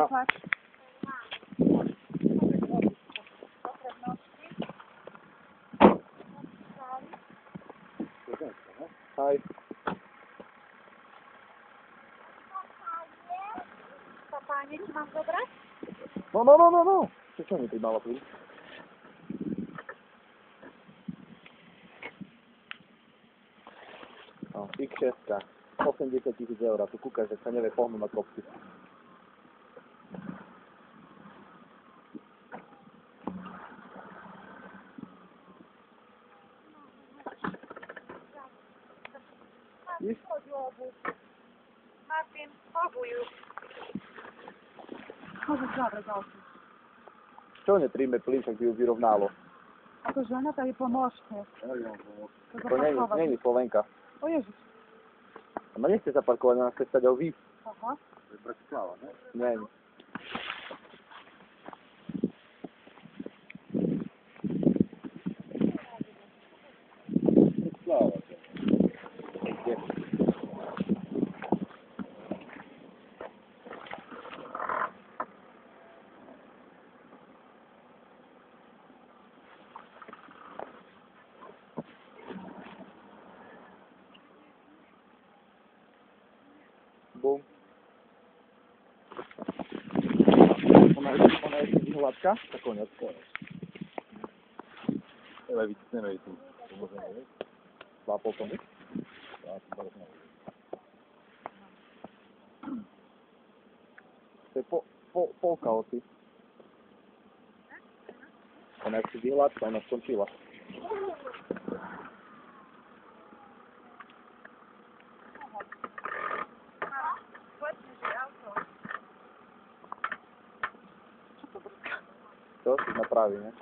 patrz. Haj. Papanie, czy mam zabrać? No. Przeciągnij tej mała please. O, X6. 80 000 eura. Tu kúkaš, že sa nevie pohnúť na kopci. Víš? Martin, spróbuj już. Może zabrać auto. Čo nepríjme plyn, ak by ju vyrovnalo? A to žena tady pomôžte. To není Slovenka. O Ježiš. Ona nechce zaparkovať, ona chce stať výjsť. Aha. To je Bratislava, ne? Nie. Bratislava. Bum. Ona je hladká? Tak koniec. Nevej tu. 2,5 tony? To je polka osy. Ona je vyhľadka, ona skončila. To si napraví, ne?